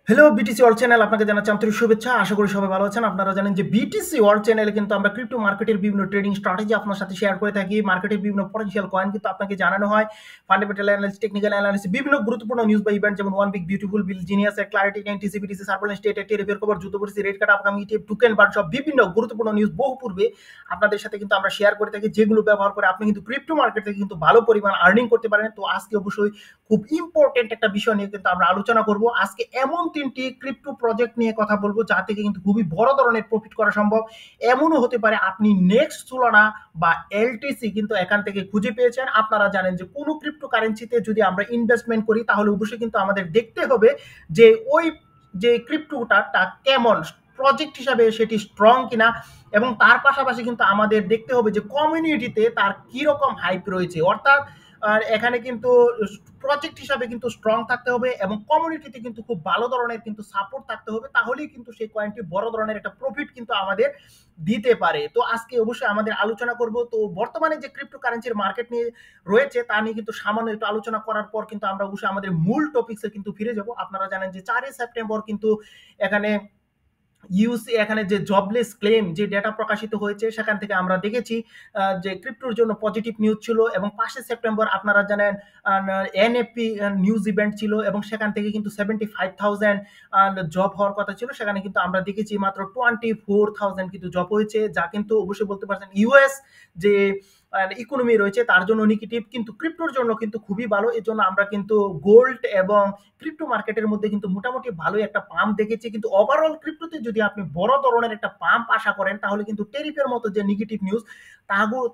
Hello BTC world channel আপনাকে জানাচ্ছি আন্তরিক শুভেচ্ছা। আশা করি সবাই ভালো আছেন। আপনারা জানেন যে বিটিসি ওয়ার্ল্ড চ্যানেলে কিন্তু আমরা ক্রিপ্টো মার্কেটের বিভিন্ন ট্রেডিং স্ট্র্যাটেজি আপনার সাথে শেয়ার করে থাকি। মার্কেটের বিভিন্ন পটেনশিয়াল কয়েন কিন্তু আপনাকে জানানো হয়। ফান্ডামেন্টাল অ্যানালিসিস, টেকনিক্যাল অ্যানালিসিস, বিভিন্ন গুরুত্বপূর্ণ নিউজ বা ইভেন্ট যেমন one big beautiful bill, genius, clarity, NTC, BTC, surveillance state, টেরিফের খবর, যুদ্ধ পরিস্থিতি, rate cut, upcoming ETF, token burn সব বিভিন্ন গুরুত্বপূর্ণ নিউজ বহু পূর্বে আপনাদের সাথে কিন্তু আমরা শেয়ার করে থাকি, যেগুলো ব্যবহার করে আপনি কিন্তু ক্রিপ্টো মার্কেট থেকে কিন্তু ভালো পরিমাণ আর্নিং করতে পারেন। তো আজকে অবশ্যই খুব ইম্পর্টেন্ট একটা বিষয় নিয়ে কিন্তু আমরা আলোচনা করব। আজকে এমন ৩টি ক্রিপ্টো প্রজেক্ট নিয়ে কথা বলবো যা থেকে কিন্তু খুবই বড় ধরনের প্রফিট করা সম্ভব। এমনও হতে পারে আপনি নেক্সট সোলানা বা এলটিসি কিন্তু এখান থেকে খুঁজে পেয়েছেন। আপনারা জানেন যে কোনো ক্রিপ্টো কারেন্সিতে যদি আমরা ইনভেস্টমেন্ট করি তাহলে অবশ্যই কিন্তু আমাদের দেখতে হবে যে ওই যে ক্রিপ্টোটা কেমন প্রজেক্ট হিসাবে সেটি স্ট্রং কিনা, এবং তার পাশাপাশি কিন্তু আমাদের দেখতে হবে যে কমিউনিটিতে তার কিরকম হাইপ রয়েছে। অর্থাৎ এখানে কিন্তু প্রজেক্ট হিসাবে কিন্তু স্ট্রং থাকতে হবে এবং কমিউনিটিতে কিন্তু খুব ভালো ধরনের কিন্তু সাপোর্ট থাকতে হবে, তাহলেই কিন্তু সেই কয়েনটি বড় ধরনের একটা প্রফিট কিন্তু আমাদের দিতে পারে। তো আজকে অবশ্যই আমাদের আলোচনা করব। তো বর্তমানে যে ক্রিপ্টো কারেন্সির মার্কেট নিয়ে রয়েছে তা নিয়ে কিন্তু সামান্য একটু আলোচনা করার পর কিন্তু আমরা অবশ্যই আমাদের মূল টপিক্সে কিন্তু ফিরে যাব। আপনারা জানেন যে 4 সেপ্টেম্বর কিন্তু এখানে ইউসি এখানে যে জবলেস ক্লেম যে ডেটা প্রকাশিত হয়েছে সেখান থেকে আমরা দেখেছি যে ক্রিপ্টোর জন্য পজিটিভ নিউজ ছিল, এবং 5 সেপ্টেম্বর আপনারা জানেন এনএফপি নিউজ ইভেন্ট ছিল এবং সেখান থেকে কিন্তু 75,000 জব হওয়ার কথা ছিল, সেখানে কিন্তু আমরা দেখেছি মাত্র 24,000 কিন্তু জব হয়েছে, যা কিন্তু অবশ্যই বলতে পারছেন ইউএস যে ইকোনমি রয়েছে তার জন্য নেগেটিভ, কিন্তু ক্রিপ্টোর জন্য কিন্তু খুবই ভালো। এর জন্য আমরা কিন্তু গোল্ড এবং ক্রিপ্টো মার্কেটের মধ্যে কিন্তু মোটামুটি ভালোই একটা পাম্প দেখেছি। কিন্তু ওভারঅল ক্রিপ্টোতে যদি আপনি বড় ধরনের একটা পাম্প আশা করেন তাহলে কিন্তু টেরিফের মতো যে নেগেটিভ নিউজ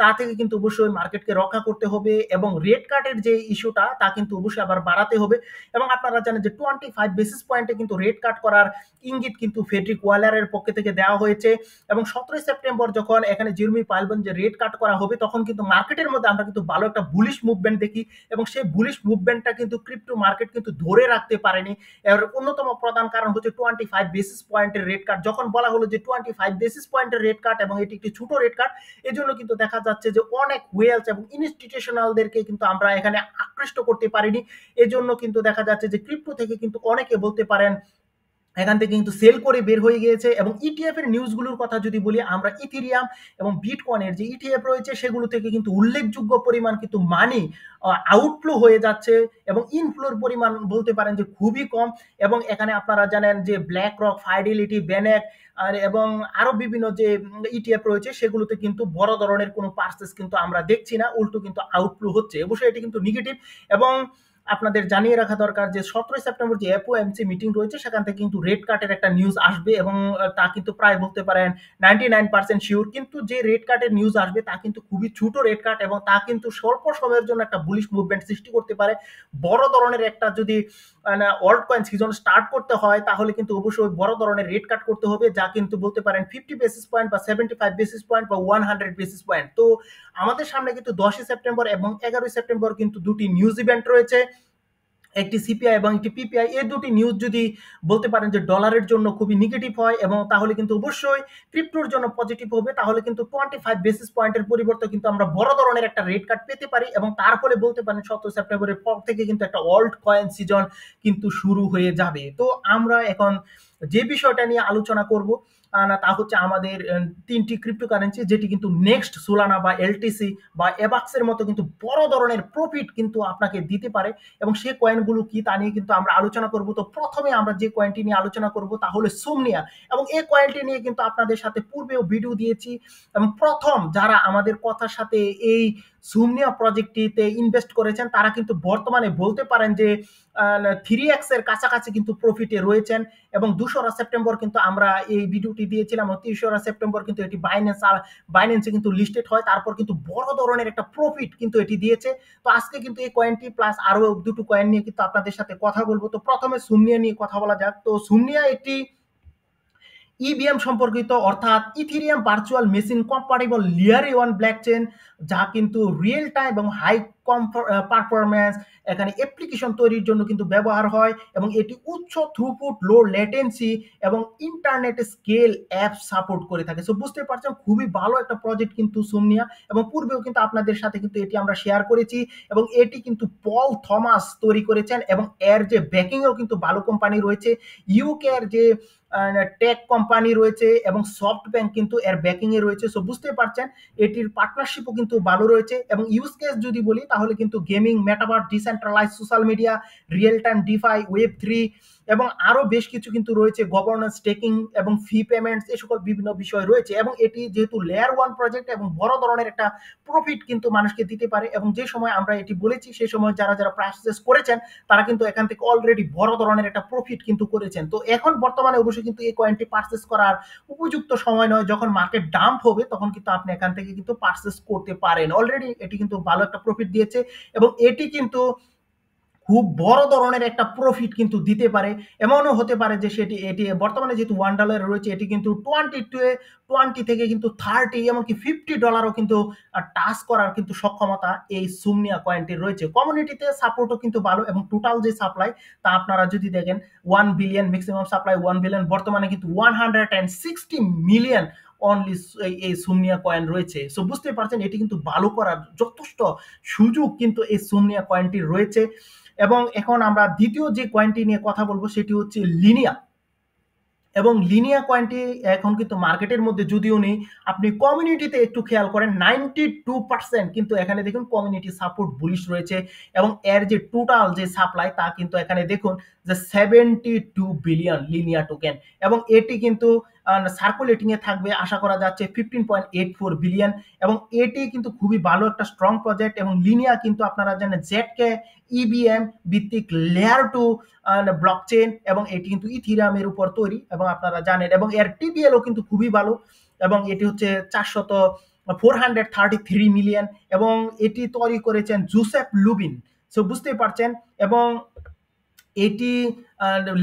তা থেকে কিন্তু অবশ্যই মার্কেটকে রক্ষা করতে হবে, এবং রেড কার্ডের যে ইস্যুটা তা কিন্তু অবশ্যই আবার বাড়াতে হবে। এবং আপনারা জানেন যে 25 বেসিস পয়েন্টে কিন্তু রেড কার্ড করার ইঙ্গিত কিন্তু ফেডরিক ওয়ালারের পক্ষ থেকে দেওয়া হয়েছে। এবং 17 সেপ্টেম্বর যখন এখানে জেরমি পাইলবন যে রেড কাট করা হবে তখন কিন্তু মার্কেটের মধ্যে আমরা কিন্তু ভালো একটা বুলিশ মুভমেন্ট দেখি, এবং সেই বুলিশ মুভমেন্টটা কিন্তু ক্রিপ্টো মার্কেট কিন্তু ধরে রাখতে পারেনি। এর অন্যতম প্রধান কারণ হচ্ছে 25 বেসিস পয়েন্টের রেড কাট। যখন বলা হলো যে 25 বেসিস পয়েন্টের রেড কাট এবং এটি একটি ছোট রেড কাট, এজন্য কিন্তু দেখা যাচ্ছে যে অনেক ওয়েলস এবং ইনস্টিটিউশনালদেরকে কিন্তু আমরা এখানে আকৃষ্ট করতে পারিনি। এজন্য কিন্তু দেখা যাচ্ছে যে ক্রিপ্টো থেকে কিন্তু অনেকে বলতে পারেন এখান থেকে কিন্তু সেল করে বের হয়ে গিয়েছে। এবং ইটিএফ এর নিউজগুলোর কথা যদি বলি, আমরা ইথেরিয়াম এবং বিটকয়েনের যে ইটিএফ রয়েছে সেগুলো থেকে কিন্তু উল্লেখযোগ্য পরিমাণ কিন্তু মানি আউটফ্লো হয়ে যাচ্ছে, এবং ইনফ্লোর পরিমাণ বলতে পারেন যে খুবই কম। এবং এখানে আপনারা জানেন যে ব্ল্যাক রক, ফাইডেলিটি, বেনেক আর এবং আরো বিভিন্ন যে ইটিএফ রয়েছে সেগুলোতে কিন্তু বড় ধরনের কোনো পার্সেস কিন্তু আমরা দেখছি না, উল্টো কিন্তু আউটফ্লো হচ্ছে। অবশ্যই এটি কিন্তু নেগেটিভ। এবং আপনাদের জানিয়ে রাখা দরকার যে 17 সেপ্টেম্বর যে এফওএমসি মিটিং রয়েছে সেখান থেকে কিন্তু রেড কার্টের একটা নিউজ আসবে, এবং তা কিন্তু প্রায় বলতে পারেন 99% শিওর। কিন্তু যে রেড কার্টের নিউজ আসবে তা কিন্তু খুবই ছোট রেড কার্ট, এবং তা কিন্তু স্বল্প সময়ের জন্য একটা বুলিশ মুভমেন্ট সৃষ্টি করতে পারে। বড় ধরনের একটা যদি অল্ট কয়েন সিজন স্টার্ট করতে হয় তাহলে কিন্তু অবশ্যই বড় ধরনের রেড কাট করতে হবে, যা কিন্তু বলতে পারেন 50 বেসিস পয়েন্ট বা 75 বেসিস পয়েন্ট বা 100 বেসিস পয়েন্ট। তো আমাদের সামনে কিন্তু 10 সেপ্টেম্বর এবং 11 সেপ্টেম্বর কিন্তু দুটি নিউজ ইভেন্ট রয়েছে, একটি সিপিআই এবং একটি পিপিআই। এই দুটি নিউজ যদি বলতে পারেন যে ডলারের জন্য খুবই নেগেটিভ হয়, এবং তাহলে কিন্তু অবশ্যই ক্রিপ্টোর জন্য পজিটিভ হবে, তাহলে কিন্তু 25 বেসিস পয়েন্টের পরিবর্তে কিন্তু আমরা বড় ধরনের একটা রেট কার্ড পেতে পারি, এবং তার ফলে বলতে পারেন 17 সেপ্টেম্বরের পর থেকে কিন্তু একটা অল্ট কয়েন সিজন কিন্তু শুরু হয়ে যাবে। তো আমরা এখন যে বিষয়টা নিয়ে আলোচনা করব তা হচ্ছে আমাদের 3টি ক্রিপ্টোকারেন্সি, যেটি কিন্তু নেক্সট সোলানা বা এলটিসি বা এবাক্সের মতো কিন্তু বড় ধরনের প্রফিট কিন্তু আপনাকে দিতে পারে, এবং সেই কয়েনগুলো কি তা নিয়ে কিন্তু আমরা আলোচনা করব। তো প্রথমে আমরা যে কয়েনটি নিয়ে আলোচনা করব তা হলো সোমনিয়া, এবং এই কয়েনটি নিয়ে কিন্তু আপনাদের সাথে পূর্বেও ভিডিও দিয়েছি, এবং প্রথম যারা আমাদের কথার সাথে এই সোমনিয়া প্রজেক্টটিতে ইনভেস্ট করেছেন তারা কিন্তু বর্তমানে বলতে পারেন যে 3x এর কাছাকাছি কিন্তু প্রফিটে রয়েছেন। এবং 2রা সেপ্টেম্বর কিন্তু আমরা এই ভিডিওটি দিয়েছিলাম, 3রা সেপ্টেম্বর কিন্তু এটি বাইন্যান্সে কিন্তু লিস্টেড হয়, তারপর কিন্তু বড় ধরনের একটা প্রফিট কিন্তু এটি দিয়েছে। তো আজকে কিন্তু এই কয়েনটি প্লাস আরো দুটো কয়েন নিয়ে কিন্তু আপনাদের সাথে কথা বলবো। তো প্রথমে সোমনিয়া নিয়ে কথা বলা যাক। তো সোমনিয়া একটি ইভিএম সম্পর্কিত, অর্থাৎ Ethereum virtual machine compatible layer one blockchain, যা কিন্তু রিয়েল টাইম এবং হাই পারফরম্যান্স, এখানে অ্যাপ্লিকেশন তৈরির জন্য কিন্তু ব্যবহার হয় এবং এটি উচ্চ থ্রুপুট, লো লেটেন্সি এবং ইন্টারনেট স্কেল অ্যাপ সাপোর্ট করে থাকে। সো বুঝতে পারছেন খুবই ভালো একটা প্রজেক্ট কিন্তু সোমনিয়া, এবং পূর্বেও কিন্তু আপনাদের সাথে কিন্তু এটি আমরা শেয়ার করেছি, এবং এটি কিন্তু পল থমাস তৈরি করেছেন এবং এর যে ব্যাকিংয়েও কিন্তু ভালো কোম্পানি রয়েছে। ইউকে এর যে টেক কোম্পানি রয়েছে এবং সফট ব্যাংক কিন্তু এর ব্যাকিং এ রয়েছে। সো বুঝতে পারছেন এটির পার্টনারশিপও কিন্তু ভালো রয়েছে। এবং ইউজ কেস যদি বলি তাহলে কিন্তু gaming, metaverse, decentralize social media, real time DeFi, ওয়েব3 এবং আরো বেশ কিছু কিন্তু রয়েছে, গভর্নেন্স, স্টেকিং এবং ফি পেমেন্টস, এই সকল বিভিন্ন বিষয় রয়েছে। এবং এটি যেহেতু লেয়ার 1 প্রজেক্ট এবং বড় ধরনের একটা প্রফিট কিন্তু মানুষকে দিতে পারে, এবং যে সময় আমরা এটি বলেছি সেই সময় যারা যারা পারচেজ করেছেন তারা কিন্তু এখান থেকে অলরেডি বড় ধরনের একটা প্রফিট কিন্তু করেছেন। তো এখন বর্তমানে অবশ্যই কিন্তু এই কয়েনটি পারচেজ করার উপযুক্ত সময় নয়, যখন মার্কেট ডাম্প হবে তখন কিন্তু আপনি এখান থেকে কিন্তু পারচেজ করতে পারেন। অলরেডি এটি কিন্তু ভালো একটা প্রফিট দিয়েছে এবং এটি কিন্তু খুব বড় ধরনের একটা প্রফিট কিন্তু দিতে পারে। এমনও হতে পারে যে এটি বর্তমানে যেহেতু $1 রয়েছে, এটি কিন্তু 20 থেকে কিন্তু 30 এমনকি $50 কিন্তু টাচ করার কিন্তু সক্ষমতা এই সুমনিয়া কয়েনটির রয়েছে। কমিউনিটিতে সাপোর্টও কিন্তু ভালো, এবং টোটাল যে সাপ্লাই তা আপনারা যদি দেখেন 1 বিলিয়ন, ম্যাক্সিমাম সাপ্লাই 1 বিলিয়ন, বর্তমানে কিন্তু 160 মিলিয়ন অনলি এই সুমনিয়া কয়েন রয়েছে। সো বুঝতে পারছেন এটি কিন্তু ভালো করার যথেষ্ট সুযোগ কিন্তু এই সুমনিয়া কয়েনটির রয়েছে। এবং এখন আমরা দ্বিতীয় যে কয়েনটি নিয়ে কথা বলবো সেটি হচ্ছে লিনিয়া। এবং লিনিয়া কয়েনটি এখন কিন্তু মার্কেটের মধ্যে যদিও নেই, আপনি কমিউনিটিতে একটু খেয়াল করেন 92% কিন্তু এখানে দেখুন কমিউনিটি সাপোর্ট বুলিশ রয়েছে, এবং এর যে টোটাল যে সাপ্লাই তা কিন্তু এখানে দেখুন যে 72 বিলিয়ন লিনিয়া টোকেন, এবং এটি কিন্তু সার্কুলেটিং এ থাকবে আশা করা যাচ্ছে 15.84 বিলিয়ন। এবং এটি কিন্তু খুবই ভালো একটা স্ট্রং প্রজেক্ট, এবং লিনিয়া কিন্তু আপনারা জানেন জেডকে ইবিএম ভিত্তিক লেয়ার 2 ব্লকচেন, এবং এটি কিন্তু ইথিরিয়ামের উপর তৈরি এবং আপনারা জানেন, এবং এর টিপিএলও কিন্তু খুবই ভালো, এবং এটি হচ্ছে 433 মিলিয়ন, এবং এটি তৈরি করেছেন জোসেফ লুবিন। সো বুঝতেই পারছেন। এবং এটি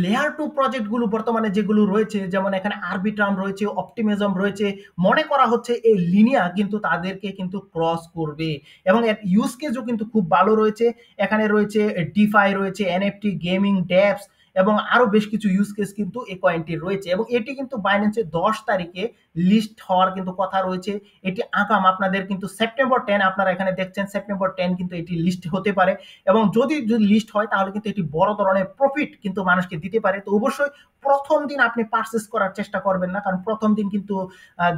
লেয়ার 2 প্রজেক্টগুলো বর্তমানে যেগুলো রয়েছে, যেমন এখানে আরবিট্রাম রয়েছে, অপটিমিজম রয়েছে, মনে করা হচ্ছে এই লিনিয়া কিন্তু তাদেরকে কিন্তু ক্রস করবে, এবং এর ইউজ কেসও কিন্তু খুব ভালো রয়েছে। এখানে রয়েছে ডিফাই, রয়েছে এনএফটি, গেমিং, ড্যাপস এবং আরো বেশ কিছু ইউজ কেস কিন্তু এই কয়েনটির রয়েছে, এবং এটি কিন্তু বাইন্যান্সে 10 তারিখে লিস্ট হওয়ার কিন্তু কথা রয়েছে। এটি আগাম আপনাদের কিন্তু সেপ্টেম্বর 10, আপনারা এখানে দেখছেন সেপ্টেম্বর 10 কিন্তু এটি লিস্ট হতে পারে, এবং যদি লিস্ট হয় তাহলে কিন্তু এটি বড় ধরনের প্রফিট কিন্তু মানুষকে দিতে পারে। তো অবশ্যই প্রথম দিন আপনি পারচেস করার চেষ্টা করবেন না, কারণ প্রথম দিন কিন্তু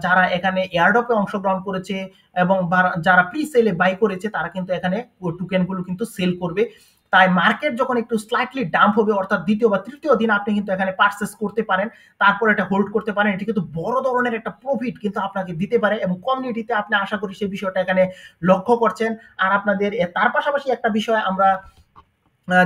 যারা এখানে এয়ারড্রপে অংশগ্রহণ করেছে এবং যারা প্রি সেলে বাই করেছে তারা কিন্তু এখানে টোকেনগুলো কিন্তু সেল করবে। তাই মার্কেট যখন একটু স্লাইটলি ডাম্প হবে, অর্থাৎ দ্বিতীয় বা তৃতীয় দিন আপনি কিন্তু এখানে পারচেস করতে পারেন, তারপর এটা হোল্ড করতে পারেন। এটি কিন্তু বড় ধরনের একটা প্রফিট কিন্তু আপনাকে দিতে পারে, এবং কমিউনিটিতে আপনি আশা করি সেই বিষয়টা এখানে লক্ষ্য করছেন। আর আপনাদের তার পাশাপাশি একটা বিষয় আমরা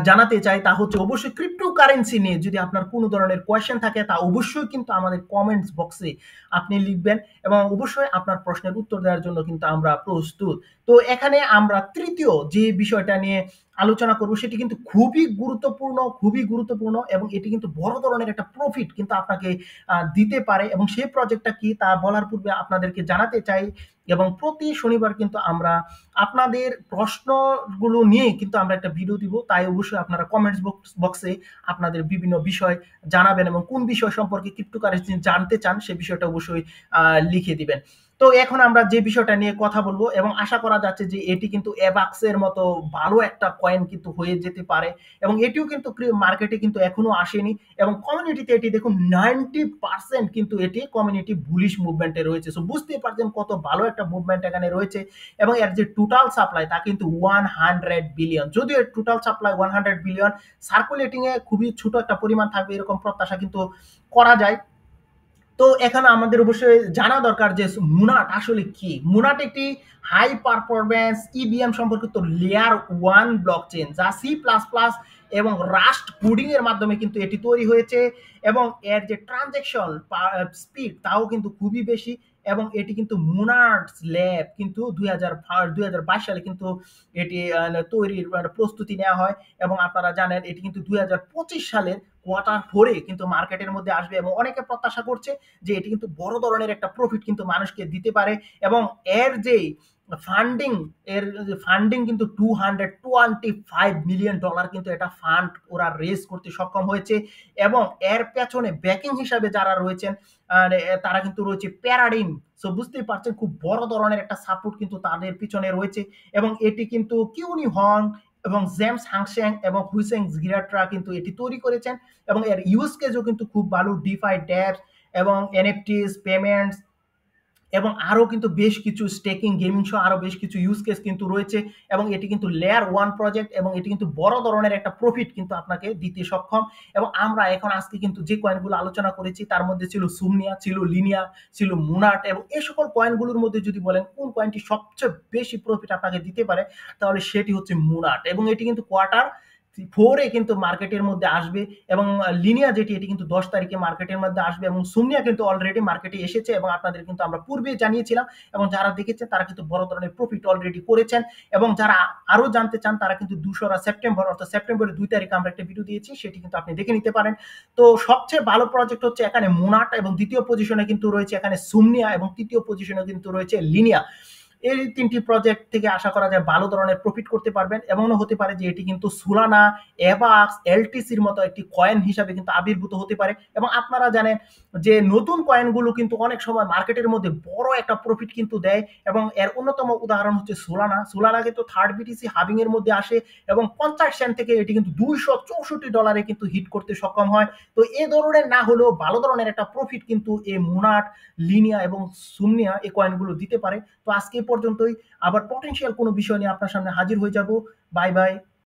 জানাতে চাই, তা হচ্ছে অবশ্যই ক্রিপ্টো কারেন্সি নিয়ে যদি আপনার কোনো ধরনের কোয়েশ্চেন থাকে তা অবশ্যই কিন্তু আমাদের কমেন্টস বক্সে আপনি লিখবেন, এবং অবশ্যই আপনার প্রশ্নের উত্তর দেওয়ার জন্য কিন্তু আমরা প্রস্তুত। তো এখানে আমরা তৃতীয় যে বিষয়টা নিয়ে আলোচনা করব সেটি কিন্তু খুবই গুরুত্বপূর্ণ, এবং এটি কিন্তু বড় ধরনের একটা প্রফিট কিন্তু আপনাকে দিতে পারে, এবং সেই প্রজেক্টটা কি তা বলার পূর্বে আপনাদেরকে জানাতে চাই, এবং প্রতি শনিবার কিন্তু আমরা আপনাদের প্রশ্নগুলো নিয়ে কিন্তু আমরা একটা ভিডিও দিব। তাই অবশ্যই আপনারা কমেন্টস বক্সে আপনাদের বিভিন্ন বিষয় জানাবেন, এবং কোন বিষয় সম্পর্কে ক্রিপ্টোকারেন্সি জানতে চান সে বিষয়টা অবশ্যই লিখে দিবেন। তো এখন আমরা যে বিষয়টা নিয়ে কথা বলবো, এবং আশা করা যাচ্ছে যে এটি কিন্তু এবাক্সের মতো ভালো একটা কয়েন কিন্তু হয়ে যেতে পারে, এবং এটিও কিন্তু মার্কেটে কিন্তু এখনো আসেনি, এবং কমিউনিটিতে এটি দেখুন 90% কিন্তু এটি কমিউনিটি বুলিশ মুভমেন্টে রয়েছে। সো বুঝতেই পারছেন কত ভালো একটা মুভমেন্ট এখানে রয়েছে, এবং এর যে টোটাল সাপ্লাই তা কিন্তু 100 বিলিয়ন। যদিও এর টোটাল সাপ্লাই 100 বিলিয়ন, সার্কুলেটিং এ খুবই ছোট একটা পরিমাণ থাকবে এরকম প্রত্যাশা কিন্তু করা যায়। তো এখানে আমাদের অবশ্যই জানা দরকার যে মুনাট আসলে কি। মুনাট একটি হাই পারফরম্যান্স ইভিএম সম্পর্কিত লেয়ার 1 ব্লকচেন, যা C++ এবং রাস্ট কোডিং এর মাধ্যমে কিন্তু এটি তৈরি হয়েছে, এবং এর যে ট্রানজ্যাকশন স্পিড তাও কিন্তু খুবই বেশি, এবং এটি কিন্তু মুনাটস ল্যাব কিন্তু 2022 সালে কিন্তু এটি তৈরির প্রস্তুতি নেওয়া হয়, এবং আপনারা জানেন এটি কিন্তু 2025 সালের Q4 কিন্তু মার্কেটের মধ্যে আসবে, এবং অনেকে প্রত্যাশা করছে যে এটি কিন্তু বড় ধরনের একটা প্রফিট কিন্তু মানুষকে দিতে পারে, এবং এর যে ফান্ডিং এর ফান্ডিং কিন্তু $225 মিলিয়ন কিন্তু এটা ফান্ড ওরা রেজ করতে সক্ষম হয়েছে। এবং এর পেছনে ব্যাকিং হিসাবে যারা রয়েছেন তারা কিন্তু রয়েছে প্যারাডিন। সো বুঝতেই পারছেন খুব বড় ধরনের একটা সাপোর্ট কিন্তু তাদের পিছনে রয়েছে। এবং এটি কিন্তু কিউনি হং এবং জেমস হাংশেং এবং হুইসেং জিরাটরা কিন্তু এটি তৈরি করেছেন। এবং এর ইউজ কেসও কিন্তু খুব ভালো, ডিফাই, ড্যাপস এবং এনএফটিস পেমেন্টস এবং আরও কিন্তু বেশ কিছু স্টেকিং গেমিং সহ আরও বেশ কিছু ইউজ কেস কিন্তু রয়েছে। এবং এটি কিন্তু লেয়ার 1 প্রজেক্ট এবং এটি কিন্তু বড় ধরনের একটা প্রফিট কিন্তু আপনাকে দিতে সক্ষম। এবং আমরা এখন আজকে কিন্তু যে কয়েনগুলো আলোচনা করেছি তার মধ্যে ছিল সুমনিয়া, ছিল লিনিয়া, ছিল মুনাট। এবং এই সকল কয়েনগুলোর মধ্যে যদি বলেন কোন কয়েনটি সবচেয়ে বেশি প্রফিট আপনাকে দিতে পারে, তাহলে সেটি হচ্ছে মুনাট। এবং এটি কিন্তু কোয়ার্টার 4 কিন্তু মার্কেটের মধ্যে আসবে। এবং লিনিয়া যেটি এটি কিন্তু 10 তারিখে মার্কেটের মধ্যে আসবে। এবং সুমনিয়া কিন্তু অলরেডি মার্কেটে এসেছে এবং আপনাদের কিন্তু আমরা পূর্বে জানিয়েছিলাম। এবং যারা দেখেছেন তারা কিন্তু বড় ধরনের প্রফিট অলরেডি করেছেন। এবং যারা আরো জানতে চান তারা কিন্তু 2রা সেপ্টেম্বর অর্থাৎ সেপ্টেম্বরের 2 তারিখে আমরা একটা ভিডিও দিয়েছি, সেটি কিন্তু আপনি দেখে নিতে পারেন। তো সবচেয়ে ভালো প্রজেক্ট হচ্ছে এখানে মুনাট এবং দ্বিতীয় পজিশনে কিন্তু রয়েছে এখানে সুমনিয়া এবং তৃতীয় পজিশনে কিন্তু রয়েছে লিনিয়া। এই 3টি প্রজেক্ট থেকে আশা করা যায় ভালো ধরনের প্রফিট করতে পারবেন। এমনও হতে পারে যে এটি কিন্তু সোলানা, এভাক্স, এলটিসির মতো একটি কয়েন হিসাবে কিন্তু আবির্ভূত হতে পারে। এবং আপনারা জানেন যে নতুন কয়েনগুলো কিন্তু অনেক সময় মার্কেটের মধ্যে বড় একটা প্রফিট কিন্তু দেয়। এবং এর অন্যতম উদাহরণ হচ্ছে সোলানা। সোলানা কিন্তু থার্ড বিটিসি হাবিং এর মধ্যে আসে এবং 50 সেন্ট থেকে এটি কিন্তু $264 কিন্তু হিট করতে সক্ষম হয়। তো এ ধরনের না হলেও ভালো ধরনের একটা প্রফিট কিন্তু এই মুনাট, লিনিয়া এবং সুমনিয়া এই কয়েনগুলো দিতে পারে। তো আজকে পর্যন্তই, আবার পটেনশিয়াল কোনো বিষয় নিয়ে আপনার সামনে হাজির হয়ে যাব। Bye bye.